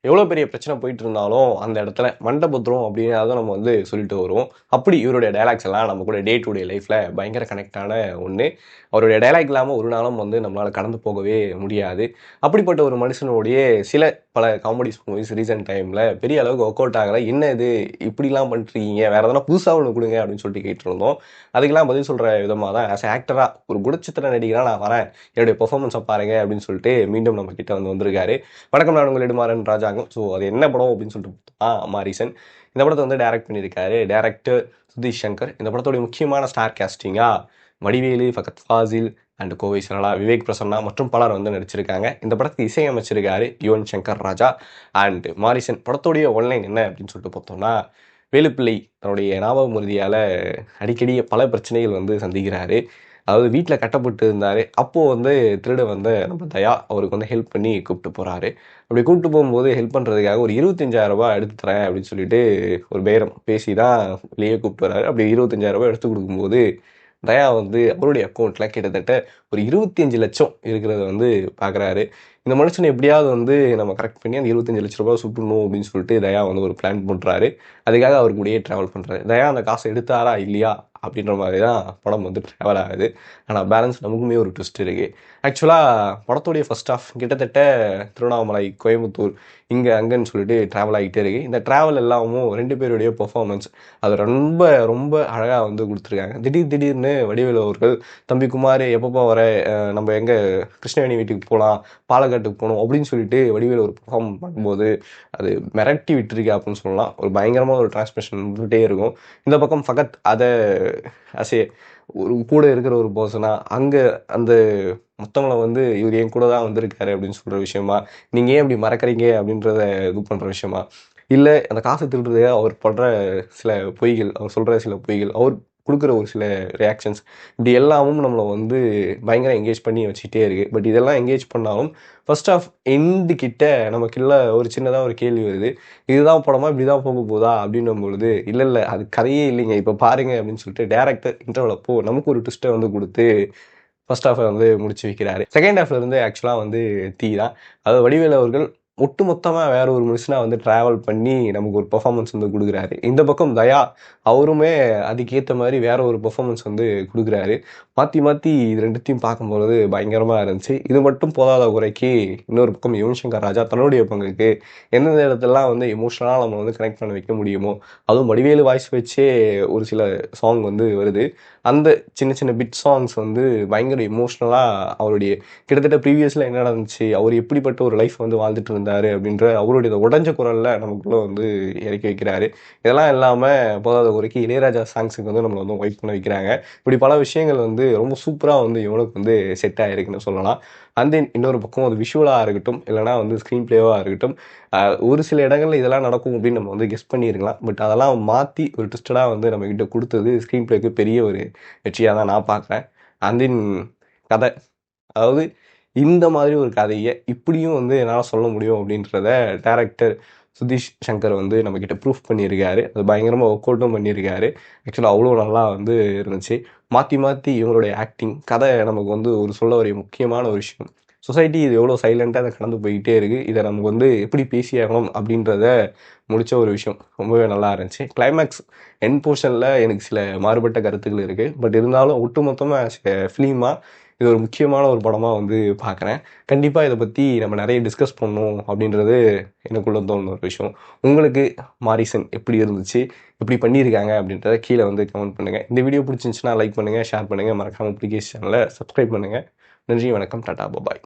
எவ்வளோ பெரிய பிரச்சனை போயிட்டு இருந்தாலும் அந்த இடத்துல மண்டபத்திரம் அப்படின்னாதான் நம்ம வந்து சொல்லிட்டு வருவோம். அப்படி இவருடைய டைலாக்ஸ் எல்லாம் நம்ம கூட டே டு டே லைஃப்பில் பயங்கர கனெக்டான ஒன்று. அவருடைய டைலாக் இல்லாமல் ஒரு நாளும் வந்து நம்மளால் கடந்து போகவே முடியாது. அப்படிப்பட்ட ஒரு மனுஷனுடைய பல காமெடி மூவிஸ் ரீசெண்ட் டைமில் பெரிய அளவுக்கு ஒர்க் அவுட் ஆகலை. என்ன இது இப்படிலாம் பண்ணிருக்கீங்க, வேறு எதனா புதுசாக ஒன்று கொடுங்க அப்படின்னு சொல்லிட்டு கேட்டிருந்தோம். அதுக்கெல்லாம் பதில் சொல்கிற விதமாக தான் ஆஸ் ஆக்டராக ஒரு குணச்சித்திர நடிகராக நான் வரேன், என்னுடைய பெர்ஃபார்மன்ஸை பாருங்க அப்படின்னு சொல்லிட்டு மீண்டும் நம்ம கிட்ட வந்திருக்காரு. வணக்கம், நான் உங்கள் இடுமாறன் ராஜாங்கம். ஸோ அது என்ன படம் அப்படின்னு சொல்லிட்டு மாரிசன் இந்த படத்தை வந்து டைரக்ட் பண்ணியிருக்காரு. டைரக்டர் சுதீஷ் சங்கர். இந்த படத்தோடைய முக்கியமான ஸ்டார் கேஸ்டிங்காக வடிவேலு, ஃபகத் ஃபாசில் அண்ட் கோவை சரளா, விவேக் பிரசன்னா மற்றும் பலர் வந்து நடிச்சிருக்காங்க. இந்த படத்துக்கு இசையமைச்சிருக்காரு யுவன் சங்கர் ராஜா. அண்ட் மாரிசன் படத்தோடைய ஒன்லைன் என்ன அப்படின்னு சொல்லிட்டு பார்த்தோம்னா, வேலுப்பிள்ளை தன்னுடைய ஞாபக மருதியால் அடிக்கடி பல பிரச்சனைகள் வந்து சந்திக்கிறாரு. அதாவது வீட்டில் கட்டப்பட்டு இருந்தார். அப்போது வந்து திருட வந்து நம்ம தயா அவருக்கு வந்து ஹெல்ப் பண்ணி கூப்பிட்டு போகிறாரு. அப்படி கூப்பிட்டு போகும்போது ஹெல்ப் பண்ணுறதுக்காக ஒரு 25,000 எடுத்து தரேன் அப்படின்னு சொல்லிட்டு ஒரு பேரம் பேசி தான் வெளியே கூப்பிட்டு வர்றாரு. அப்படி 25,000 எடுத்து கொடுக்கும்போது தயா வந்து அவருடைய அக்கௌண்ட்டில் கிட்டத்தட்ட ஒரு 25 லட்சம் இருக்கிறத வந்து பார்க்குறாரு. இந்த மனுஷனை எப்படியாவது வந்து நம்ம கரெக்ட் பண்ணி அந்த 25 லட்ச ரூபாய் சுட்டணும் அப்படின்னு சொல்லிட்டு தயா வந்து ஒரு பிளான் பண்ணுறாரு. அதுக்காக அவர் கூடயே ட்ராவல் பண்ணுறாரு. தயா அந்த காசை எடுத்தாரா இல்லையா அப்படின்ற மாதிரி தான் படம் வந்து ட்ராவல் ஆகுது. ஆனால் பேலன்ஸ் நமக்குமே ஒரு ட்விஸ்ட் இருக்குது. ஆக்சுவலாக படத்தோடைய ஃபர்ஸ்ட் ஆஃப் கிட்டத்தட்ட திருவண்ணாமலை, கோயம்புத்தூர், இங்கே அங்கேன்னு சொல்லிட்டு ட்ராவல் ஆகிட்டே இருக்குது. இந்த ட்ராவல் எல்லாமும் 2 பேருடைய பெர்ஃபார்மன்ஸ் அது ரொம்ப ரொம்ப அழகாக வந்து கொடுத்துருக்காங்க. திடீர்னு வடிவேலு அவர்கள், தம்பி குமார் எப்பப்போ வர, நம்ம எங்கே கிருஷ்ணவேணி வீட்டுக்கு போகலாம், பாலக்காட்டுக்கு போகணும் அப்படின்னு சொல்லிட்டு வடிவேலு ஒரு பெர்ஃபார்ம் பண்ணும்போது அது மிரட்டி விட்டுருக்கு அப்படின்னு சொல்லலாம். ஒரு பயங்கரமாக ஒரு டிரான்ஸ்மிஷன் வந்துகிட்டே இருக்கும். இந்த பக்கம் ஃபகத் அதை அசே ஒரு கூட இருக்கிற ஒரு பர்சனா அங்கே அந்த மொத்தவங்களை வந்து இவர் என் கூட தான் வந்திருக்காரு அப்படின்னு சொல்கிற விஷயமா, நீங்கள் ஏன் இப்படி மறக்கிறீங்க அப்படின்றத இது பண்ணுற விஷயமா, இல்லை அந்த காசை திருடுறது அவர் பண்ணுற சில பொய்கள், அவர் சொல்கிற சில பொய்கள், அவர் கொடுக்குற ஒரு சில ரியாக்ஷன்ஸ், இப்படி எல்லாமும் நம்மளை வந்து பயங்கர என்கேஜ் பண்ணி வச்சுக்கிட்டே இருக்குது. பட் இதெல்லாம் என்கேஜ் பண்ணாலும் ஃபர்ஸ்ட் ஆஃப் எண்டு கிட்ட நமக்குள்ள ஒரு சின்னதாக ஒரு கேள்வி வருது. இதுதான் படமா, இப்படி தான் போக போதா அப்படின்னும் பொழுது, இல்லை அது கதையே இல்லைங்க, இப்போ பாருங்க அப்படின்னு சொல்லிட்டு டேரக்டர் இன்டர்வல் அப்போ நமக்கு ஒரு ட்விஸ்ட்டை வந்து கொடுத்து ஃபர்ஸ்ட் ஹாஃபை வந்து முடிச்சு வைக்கிறாரு. செகண்ட் ஹாஃப்ல இருந்து ஆக்சுவலாக வந்து தீ தான். அதாவது வடிவேலு அவர்கள் ஒட்டுமொத்தமாக வேற ஒரு மனுஷனாக வந்து ட்ராவல் பண்ணி நமக்கு ஒரு பெர்ஃபார்மன்ஸ் வந்து கொடுக்குறாரு. இந்த பக்கம் தயா அவருமே அதுக்கேற்ற மாதிரி வேற ஒரு பெர்ஃபார்மன்ஸ் வந்து கொடுக்குறாரு. மாற்றி இது ரெண்டுத்தையும் பார்க்கும்பொழுது பயங்கரமாக இருந்துச்சு. இது மட்டும் போதாத குறைக்கு இன்னொரு பக்கம் யுவன் சங்கர் ராஜா தன்னுடைய பங்குக்கு எந்தெந்த இடத்துலலாம் வந்து எமோஷனலாக நம்ம வந்து கனெக்ட் பண்ண வைக்க முடியுமோ, அதுவும் வடிவேலு வாய்ஸ் வச்சே ஒரு சில சாங் வந்து வருது. அந்த சின்ன சின்ன பிட் சாங்ஸ் வந்து பயங்கர எமோஷ்னலாக அவருடைய கிட்டத்தட்ட ப்ரீவியஸில் என்ன நடந்துச்சு, அவர் எப்படிப்பட்ட ஒரு லைஃப் வந்து வாழ்ந்துட்டு இருந்தார் அப்படின்ற அவருடைய உடஞ்ச குரலில் நமக்குள்ளே வந்து இறக்கி வைக்கிறாரு. இதெல்லாம் இல்லாமல் போதாத குறைக்கு இளையராஜா சாங்ஸுக்கு வந்து நம்மளை வந்து ஒயிட் பண்ண வைக்கிறாங்க. இப்படி பல விஷயங்கள் வந்து ரொம்ப சூப்பராக வந்து இவனுக்கு வந்து செட் ஆகிருக்குன்னு சொல்லலாம். அண்ட் தென் இன்னொரு பக்கம் அது விஷுவலாக இருக்கட்டும், இல்லைனா வந்து ஸ்க்ரீன் பிளேவாக இருக்கட்டும், ஒரு சில இடங்களில் இதெல்லாம் நடக்கும் அப்படின்னு நம்ம வந்து கெஸ் பண்ணியிருக்கலாம். பட் அதெல்லாம் மாற்றி ஒரு ட்விஸ்டடாக வந்து நம்மக்கிட்ட கொடுத்தது ஸ்க்ரீன் பிளேக்கு பெரிய ஒரு வெற்றியாக தான் நான் பார்க்குறேன். அண்ட் தென் கதை, அதாவது இந்த மாதிரி ஒரு கதையை இப்படியும் வந்து என்னால் சொல்ல முடியும் அப்படின்றத டைரக்டர் சுதீஷ் சங்கர் வந்து நம்மக்கிட்ட ப்ரூஃப் பண்ணியிருக்காரு. அது பயங்கரமாக ஒர்க் அவுட்டும் பண்ணியிருக்காரு. ஆக்சுவலாக அவ்வளோ நல்லா வந்து இருந்துச்சு. மாற்றி இவங்களுடைய ஆக்டிங், கதை நமக்கு வந்து ஒரு சொல்ல வரைய முக்கியமான ஒரு விஷயம். சொசைட்டி இது எவ்வளோ சைலண்ட்டாக அதை கடந்து போய்கிட்டே இருக்குது, இதை நமக்கு வந்து எப்படி பேசியாகணும் அப்படின்றத முடித்த ஒரு விஷயம் ரொம்பவே நல்லா இருந்துச்சு. கிளைமேக்ஸ் என் போர்ஷனில் எனக்கு சில மாறுபட்ட கருத்துக்கள் இருக்குது. பட் இருந்தாலும் ஒட்டுமொத்தமாக ஃபிலிமாக இது ஒரு முக்கியமான ஒரு படமாக வந்து பார்க்குறேன். கண்டிப்பாக இதை பற்றி நம்ம நிறைய டிஸ்கஸ் பண்ணணும் அப்படின்றது எனக்குள்ள தோணுன ஒரு விஷயம். உங்களுக்கு மாரிசன் எப்படி இருந்துச்சு, எப்படி பண்ணியிருக்காங்க அப்படின்றத கீழே வந்து கமெண்ட் பண்ணுங்கள். இந்த வீடியோ பிடிச்சிருந்துச்சுன்னா லைக் பண்ணுங்கள், ஷேர் பண்ணுங்கள், மறக்காமல் பிடிக்கேஸ் சேனலை சப்ஸ்கிரைப் பண்ணுங்கள். நன்றி, வணக்கம், டாடா, பாய்.